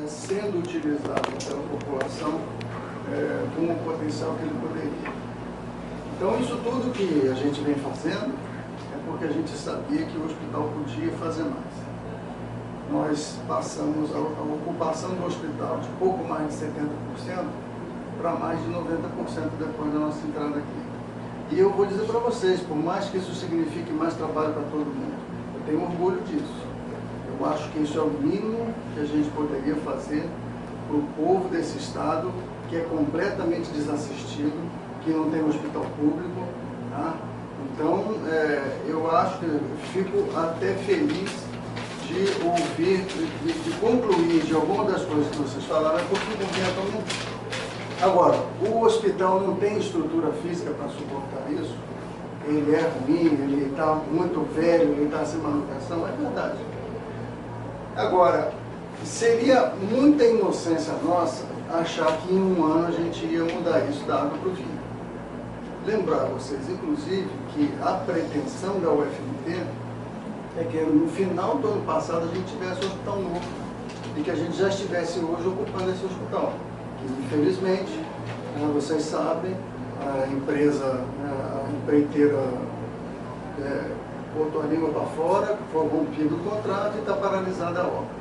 sendo utilizado pela população com o potencial que ele poderia. Então, isso tudo que a gente vem fazendo é porque a gente sabia que o hospital podia fazer mais. Nós passamos a ocupação do hospital de pouco mais de 70% para mais de 90% depois da nossa entrada aqui. E eu vou dizer para vocês, por mais que isso signifique mais trabalho para todo mundo, eu tenho orgulho disso. Eu acho que isso é o mínimo que a gente poderia fazer para o povo desse estado, que é completamente desassistido, que não tem um hospital público. Tá? Então, eu acho que eu fico até feliz de ouvir, de concluir de alguma das coisas que vocês falaram, porque o governo não... Agora, o hospital não tem estrutura física para suportar isso, ele é ruim, ele está muito velho, ele está sem manutenção, é verdade. Agora, seria muita inocência nossa achar que em um ano a gente ia mudar isso da água para o vinho. Lembrar vocês, inclusive, que a pretensão da UFMT é que no final do ano passado a gente tivesse um hospital novo e que a gente já estivesse hoje ocupando esse hospital. Que, infelizmente, vocês sabem, a empresa, a empreiteira botou a língua para fora, foi rompido o contrato e está paralisada a obra.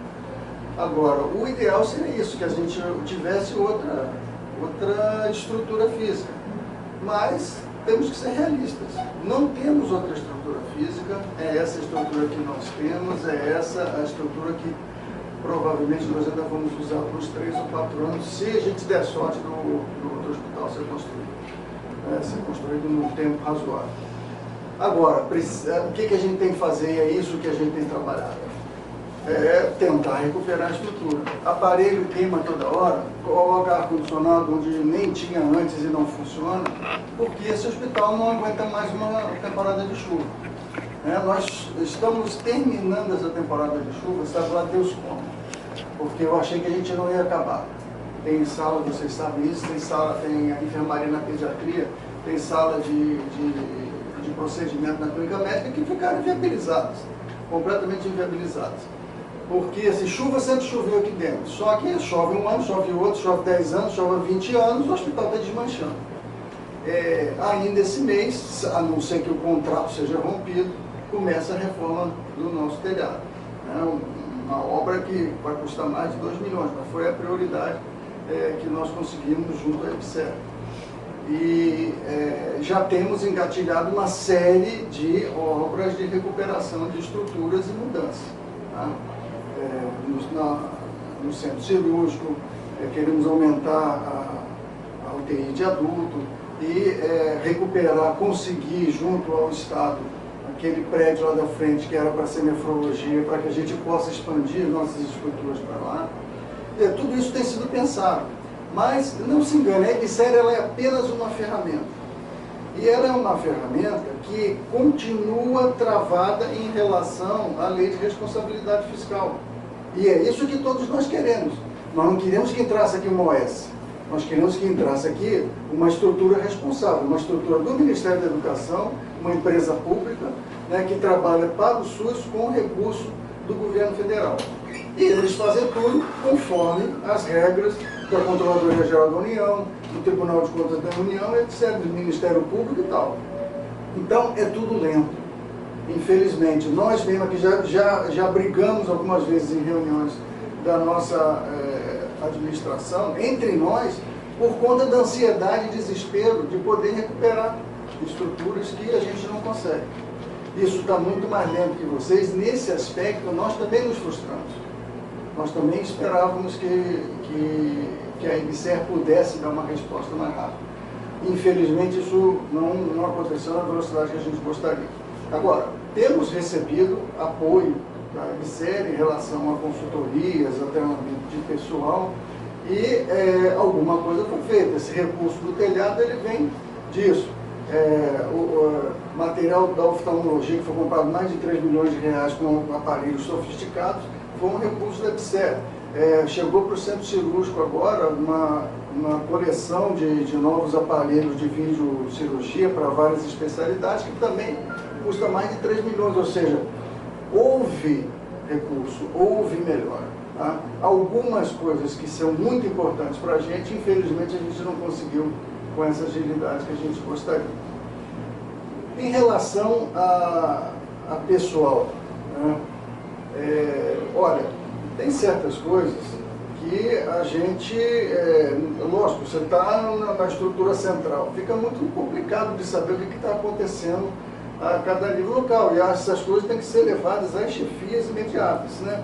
Agora, o ideal seria isso, que a gente tivesse outra estrutura física. Mas temos que ser realistas. Não temos outra estrutura física, é essa estrutura que nós temos, é essa a estrutura que provavelmente nós ainda vamos usar por uns 3 ou 4 anos, se a gente der sorte do outro hospital ser construído num tempo razoável. Agora, o que a gente tem que fazer, e é isso que a gente tem trabalhado, é tentar recuperar a estrutura. Aparelho queima toda hora, coloca ar-condicionado onde nem tinha antes e não funciona, porque esse hospital não aguenta mais uma temporada de chuva. Nós estamos terminando essa temporada de chuva, sabe lá Deus como, porque eu achei que a gente não ia acabar. Tem sala, vocês sabem isso, tem a enfermaria na pediatria, tem sala de procedimento na clínica médica que ficaram inviabilizadas, completamente inviabilizadas. Porque se chuva sempre choveu aqui dentro, só que chove um ano, chove outro, chove 10 anos, chove 20 anos, o hospital está desmanchando. Ainda esse mês, a não ser que o contrato seja rompido, começa a reforma do nosso telhado. Uma obra que vai custar mais de 2 milhões, mas foi a prioridade que nós conseguimos junto à EBSER. E já temos engatilhado uma série de obras de recuperação de estruturas e mudanças. Tá? No centro cirúrgico, queremos aumentar a UTI de adulto e recuperar, conseguir junto ao Estado aquele prédio lá da frente que era para ser nefrologia, para que a gente possa expandir nossas estruturas para lá. Tudo isso tem sido pensado, mas não se engane, a EBSER ela é apenas uma ferramenta. E ela é uma ferramenta que continua travada em relação à lei de responsabilidade fiscal. E é isso que todos nós queremos. Nós não queremos que entrasse aqui uma OS. Nós queremos que entrasse aqui uma estrutura responsável, uma estrutura do Ministério da Educação, uma empresa pública, que trabalha para o SUS com recurso do governo federal. E eles fazem tudo conforme as regras da Controladoria Geral da União, do Tribunal de Contas da União, etc., do Ministério Público e tal. Então, é tudo lento. Infelizmente, nós mesmo aqui já brigamos algumas vezes em reuniões da nossa administração, entre nós, por conta da ansiedade e desespero de poder recuperar estruturas que a gente não consegue. Isso está muito mais lento que vocês. Nesse aspecto, nós também nos frustramos. Nós também esperávamos que a EBSER pudesse dar uma resposta mais rápida. Infelizmente, isso não aconteceu na velocidade que a gente gostaria. Agora, temos recebido apoio da EBSER em relação a consultorias, a treinamento de pessoal, e alguma coisa foi feita. Esse recurso do telhado, ele vem disso. O material da oftalmologia, que foi comprado mais de 3 milhões de reais com aparelhos sofisticados, foi um recurso da EBSER. Chegou para o centro cirúrgico agora uma coleção de novos aparelhos de videocirurgia para várias especialidades, que também custa mais de 3 milhões, ou seja, houve recurso, houve melhora. Tá? Algumas coisas que são muito importantes para a gente, infelizmente a gente não conseguiu com essa agilidade que a gente gostaria. Em relação a pessoal, né? Olha, tem certas coisas que a gente, lógico, você está na estrutura central, fica muito complicado de saber o que está acontecendo a cada nível local, e essas coisas têm que ser levadas às chefias imediatas, né?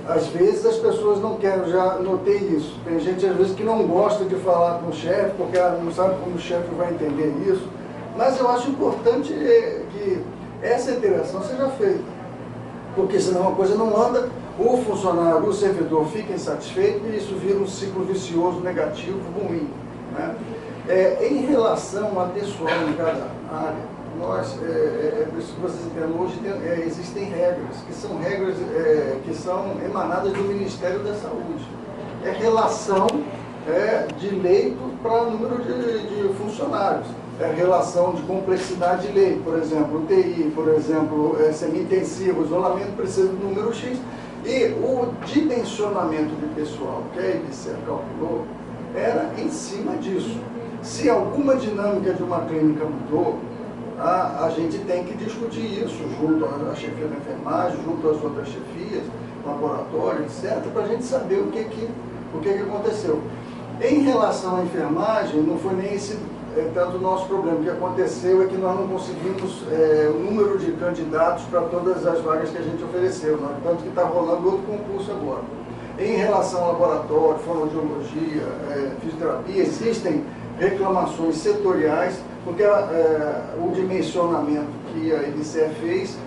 Às vezes as pessoas não querem, já notei isso, tem gente às vezes que não gosta de falar com o chefe, porque não sabe como o chefe vai entender isso, mas eu acho importante que essa interação seja feita, porque senão a coisa não anda, o funcionário, o servidor fica insatisfeito e isso vira um ciclo vicioso, negativo, ruim, né? Em relação a pessoal em cada área, nós, por isso que vocês entendem, hoje existem regras, que são emanadas do Ministério da Saúde. É relação de leito para número de funcionários. É relação de complexidade de leito, por exemplo, UTI, por exemplo, semi-intensivo, isolamento precisa do número X. E o dimensionamento de pessoal que a IBSER calculou era em cima disso. Se alguma dinâmica de uma clínica mudou, a gente tem que discutir isso junto à chefia da enfermagem, junto às outras chefias, laboratório, etc., para a gente saber o que aconteceu. Em relação à enfermagem, não foi nem esse tanto o nosso problema. O que aconteceu é que nós não conseguimos o número de candidatos para todas as vagas que a gente ofereceu, né? Tanto que está rolando outro concurso agora. Em relação ao laboratório, fonoaudiologia, fisioterapia, existem reclamações setoriais, porque o dimensionamento que a IBSER fez,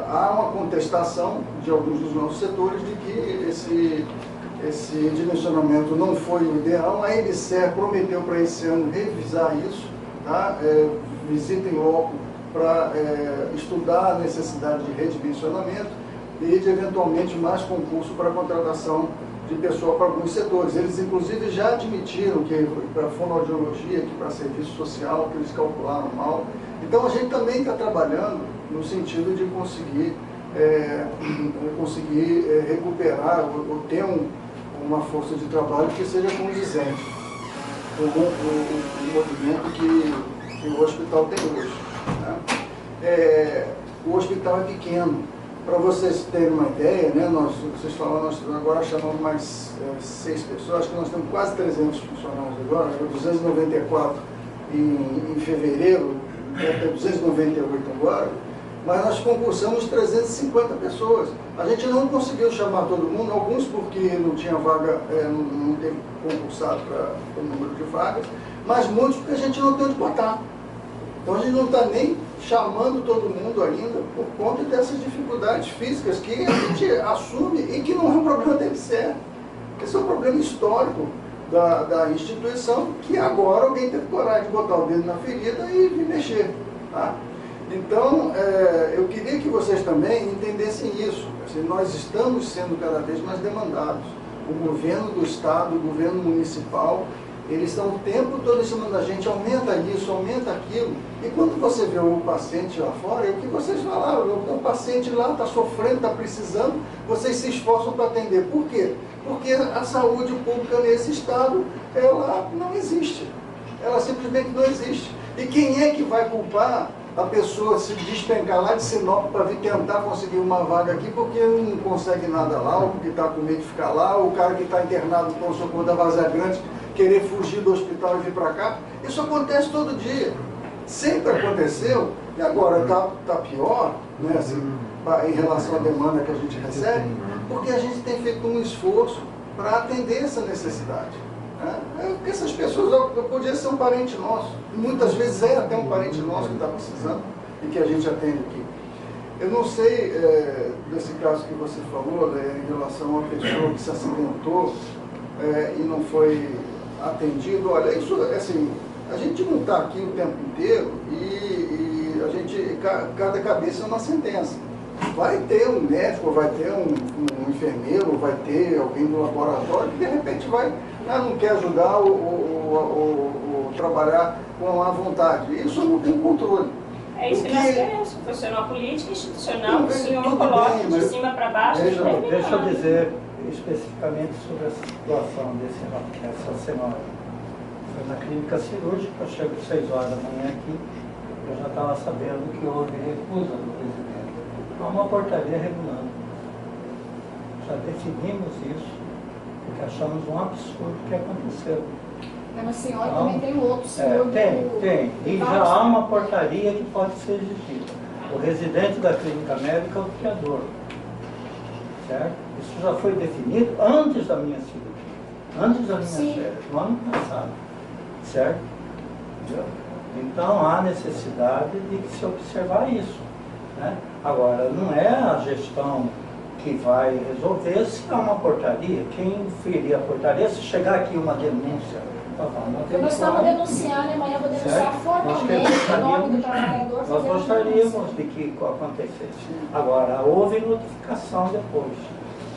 há uma contestação de alguns dos nossos setores de que esse dimensionamento não foi o ideal. A IBSER prometeu para esse ano revisar isso, tá? Visitem logo para estudar a necessidade de redimensionamento e de eventualmente mais concurso para contratação de pessoal para alguns setores. Eles inclusive já admitiram que para fonoaudiologia, que para serviço social, que eles calcularam mal. Então a gente também está trabalhando no sentido de conseguir recuperar ou ter uma força de trabalho que seja condizente com o movimento que o hospital tem hoje, né? O hospital é pequeno. Para vocês terem uma ideia, né, vocês falaram, nós agora chamamos mais 6 pessoas, acho que nós temos quase 300 funcionários agora, 294 em fevereiro, deve ter 298 agora, mas nós concursamos 350 pessoas. A gente não conseguiu chamar todo mundo, alguns porque não tinha vaga, não teve concursado para o número de vagas, mas muitos porque a gente não tem onde botar. Então a gente não está nem chamando todo mundo ainda por conta dessas dificuldades físicas que a gente assume e que não é um problema da IBSER. Esse é um problema histórico da instituição, que agora alguém teve coragem de botar o dedo na ferida e vir mexer, tá? Então, eu queria que vocês também entendessem isso. Assim, nós estamos sendo cada vez mais demandados. O governo do Estado, o governo municipal, eles estão o tempo todo em cima da gente, aumenta isso, aumenta aquilo. E quando você vê o paciente lá fora, é o que vocês falaram, o paciente lá está sofrendo, está precisando, vocês se esforçam para atender. Por quê? Porque a saúde pública nesse estado, ela não existe. Ela simplesmente não existe. E quem é que vai culpar a pessoa se despencar lá de Sinop para vir tentar conseguir uma vaga aqui porque não consegue nada lá, ou porque está com medo de ficar lá, ou o cara que está internado no pronto-socorro da Várzea Grande querer fugir do hospital e vir para cá? Isso acontece todo dia. Sempre aconteceu, e agora está pior, né, assim, em relação à demanda que a gente recebe, porque a gente tem feito um esforço para atender essa necessidade. Porque essas pessoas podiam ser um parente nosso, muitas vezes é até um parente nosso que está precisando e que a gente atende aqui. Eu não sei desse caso que você falou, né, em relação a uma pessoa que se acidentou e não foi atendido. Olha, isso, assim, a gente não está aqui o tempo inteiro e a gente, cada cabeça é uma sentença. Vai ter um médico, vai ter um enfermeiro, vai ter alguém do laboratório que de repente vai, não quer ajudar ou trabalhar com a vontade. Isso não tem controle. É isso que nós queremos, foi uma política institucional que o senhor tudo coloque bem, de mas cima para baixo. veja, Deixa eu dizer especificamente sobre essa situação dessa semana. Foi na clínica cirúrgica, eu chego às 6 horas da manhã aqui, eu já estava sabendo que houve recusa do presidente. Há uma portaria regulando. Já definimos isso, porque achamos um absurdo o que aconteceu. Mas a senhora Então, também tem o outro senhor tem. E já há uma portaria que pode ser exigida. O residente da clínica médica é o criador. Certo? Isso já foi definido antes da minha cirurgia, antes da minha férias, no ano passado. Certo? Entendeu? Então há necessidade de se observar isso. Né? Agora, não é a gestão que vai resolver se há uma portaria. Quem ferir a portaria, se chegar aqui uma denúncia, nós estamos denunciando e amanhã vou denunciar formalmente o nome do trabalhador. Nós gostaríamos de que acontecesse. Agora, houve notificação depois.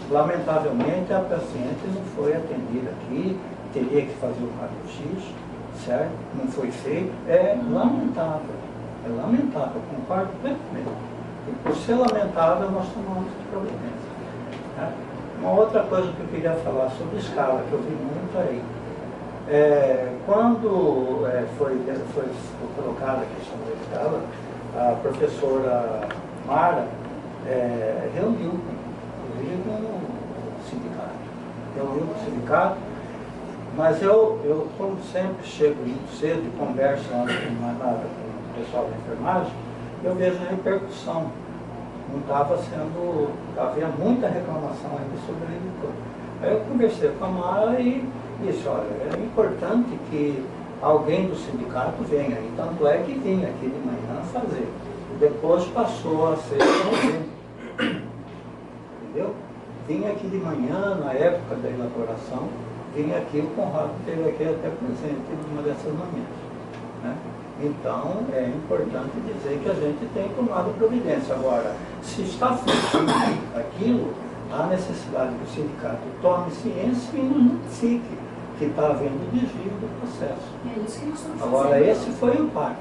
Lamentavelmente, a paciente não foi atendida aqui, teria que fazer o raio-x, certo? Não foi feito. É lamentável, concordo plenamente. E por ser lamentável, nós tomamos providência. Né? Uma outra coisa que eu queria falar sobre escala, que eu vi muito aí. Quando foi colocada a questão da escala, a professora Mara reuniu com o sindicato, mas eu como sempre, chego muito cedo e converso antes de mais nada com o pessoal da enfermagem, eu vejo a repercussão. Não havia muita reclamação ainda sobre a editora. Aí eu conversei com a Mara e disse, olha, é importante que alguém do sindicato venha, e tanto é que vinha aqui de manhã fazer. Depois passou a ser entendeu? Vinha aqui de manhã, na época da elaboração, vinha aqui, o Conrado esteve aqui até presente numa dessas manhãs. Né? Então, é importante dizer que a gente tem tomado providência. Agora, se está fugindo aquilo, há necessidade que o sindicato tome ciência e nos notifique que está havendo desvio do processo. É isso que nós estamos Agora, fazendo. esse foi o impacto.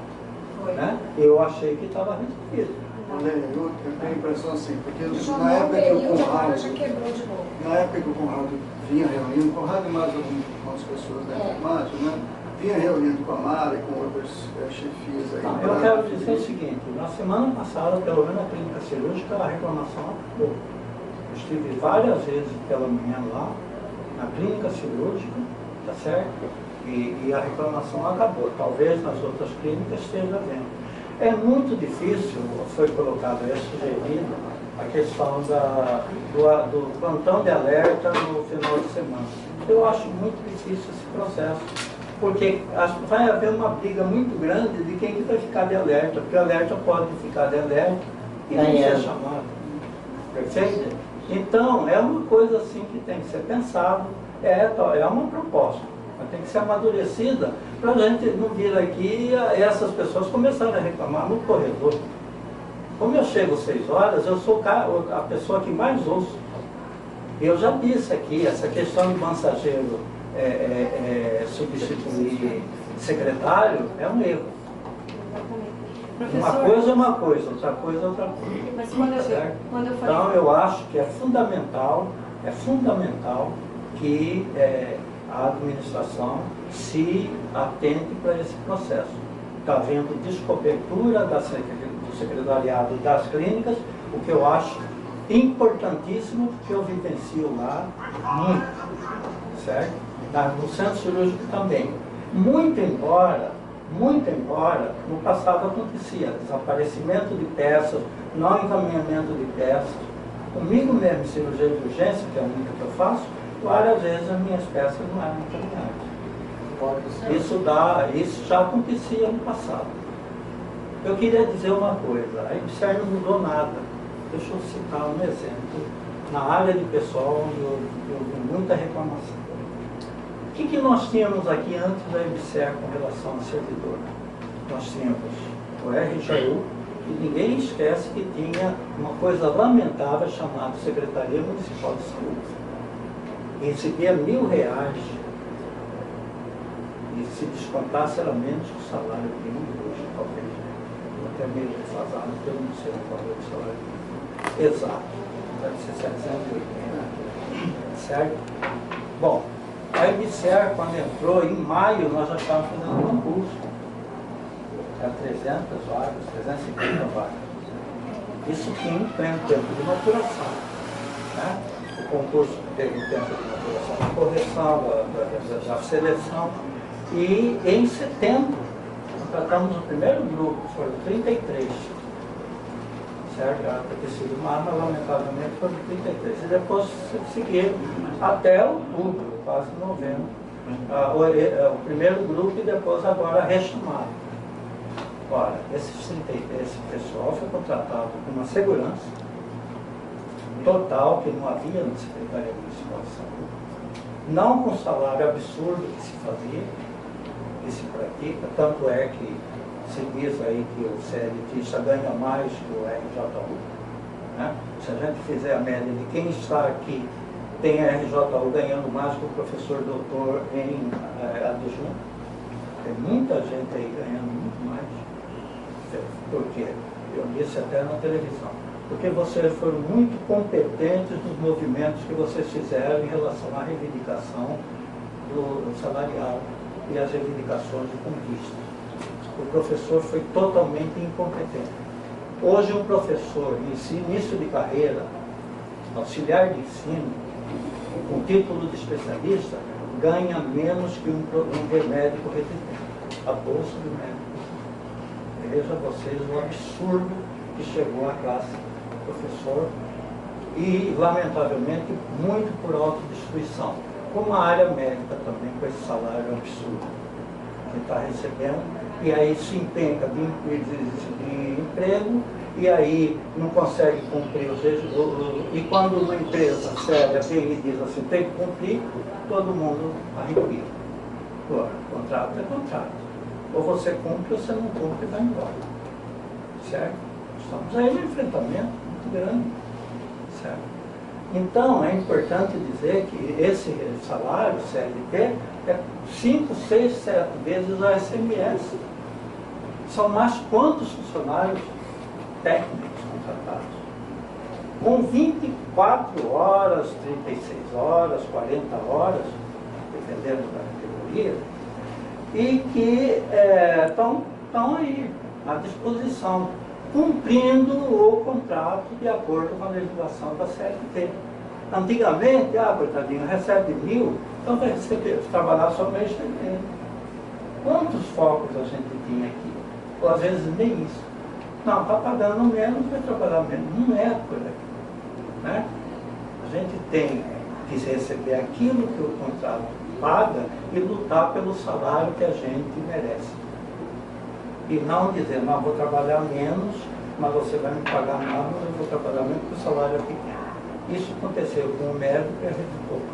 Né? Eu achei que estava resolvido. Olha, eu tenho a impressão assim, porque Já na época que o agora já Conrado, quebrou de novo. na época que o Conrado vinha reunindo, o Conrado e mais algumas pessoas da enfermagem, né? Vinha reunindo com a Mara e com outras chefias aí. Não, eu quero dizer o seguinte, na semana passada, pelo menos na clínica cirúrgica, a reclamação acabou. Eu estive várias vezes pela manhã lá, na clínica cirúrgica, tá certo? E a reclamação acabou. Talvez nas outras clínicas esteja havendo. É muito difícil, foi colocado, sugerido, a questão do plantão de alerta no final de semana. Eu acho muito difícil esse processo, porque vai haver uma briga muito grande de quem que vai ficar de alerta, porque o alerta pode ficar de alerta e não ser chamado. Perfeito? Então, é uma coisa assim que tem que ser pensado, é uma proposta, mas tem que ser amadurecida para a gente não vir aqui e essas pessoas começarem a reclamar no corredor. Como eu chego às 6 horas, eu sou a pessoa que mais ouço. Eu já disse aqui, essa questão de mensageiro substituir secretário é um erro. Uma coisa é uma coisa, outra coisa é outra coisa. Mas quando eu falei... Então eu acho que é fundamental que a administração se atente para esse processo. Está havendo descobertura do secretariado das clínicas, o que eu acho importantíssimo, porque eu vivencio lá muito, certo? No centro cirúrgico também. Muito embora no passado acontecia desaparecimento de peças, não encaminhamento de peças. Comigo mesmo, em cirurgia de urgência, que é a única que eu faço, várias vezes as minhas peças não eram encaminhadas. Isso já acontecia no passado. Eu queria dizer uma coisa, a IBSER não mudou nada. Deixa eu citar um exemplo. Na área de pessoal, eu vi muita reclamação. O que nós tínhamos aqui antes da IBSER com relação a servidor? Nós tínhamos o RJU, e ninguém esquece que tinha uma coisa lamentável chamada Secretaria Municipal de Saúde. E recebia R$1.000, e se descontasse era menos que o salário de hoje, talvez. é meio defasado, porque eu não sei qual é o salário exato. Deve ser 780, certo? Bom, a IBCER, quando entrou, em maio, nós já estávamos fazendo um concurso. Era 300 vagas, 350 vagas. Isso tinha um tempo de maturação. Né? O concurso teve um tempo de maturação, de correção, da seleção. E em setembro, contratamos o primeiro grupo, foram 33. Certo? Era para ter sido mais, mas lamentavelmente foram 33. E depois seguiram até outubro, quase novembro. O primeiro grupo e depois agora rechamado. Ora, esse pessoal foi contratado com uma segurança total que não havia na Secretaria Municipal de Saúde, não com o salário absurdo que se fazia, que se pratica, tanto é que se diz aí que o CLT ganha mais que o RJU. Né? Se a gente fizer a média de quem está aqui, tem a RJU ganhando mais que o professor doutor em adjunto, tem muita gente aí ganhando muito mais. Por quê? Eu disse até na televisão. Porque vocês foram muito competentes nos movimentos que vocês fizeram em relação à reivindicação do salarial e as reivindicações de conquista. O professor foi totalmente incompetente. Hoje um professor de início de carreira, auxiliar de ensino, com título de especialista, ganha menos que um médico residente. A bolsa do médico. Veja vocês o absurdo que chegou à classe professor e, lamentavelmente, muito por autodestruição. Como a área médica também, com esse salário absurdo que está recebendo, e aí se empenca de emprego, e aí não consegue cumprir os e quando uma empresa séria vem e diz assim, tem que cumprir, todo mundo arrepia. Agora, contrato é contrato. Ou você cumpre ou você não cumpre e vai embora. Certo? Estamos aí no enfrentamento muito grande. Certo? Então, é importante dizer que esse salário, CLT, é 5, 6, 7 vezes a SMS. São mais quantos funcionários técnicos contratados? Com 24 horas, 36 horas, 40 horas, dependendo da categoria, e que estão aí à disposição, cumprindo o contrato de acordo com a legislação da CLT. Antigamente, coitadinho, recebe 1.000, então vai trabalhar só mês de setembro. Quantos focos a gente tinha aqui? Ou às vezes nem isso. Não, está pagando menos, vai trabalhar menos. Não é por aqui. Né? A gente tem que receber aquilo que o contrato paga e lutar pelo salário que a gente merece. E não dizer, não, vou trabalhar menos, mas você vai me pagar mais, mas eu vou trabalhar menos porque o salário é pequeno. Isso aconteceu com o médico e a gente pouco.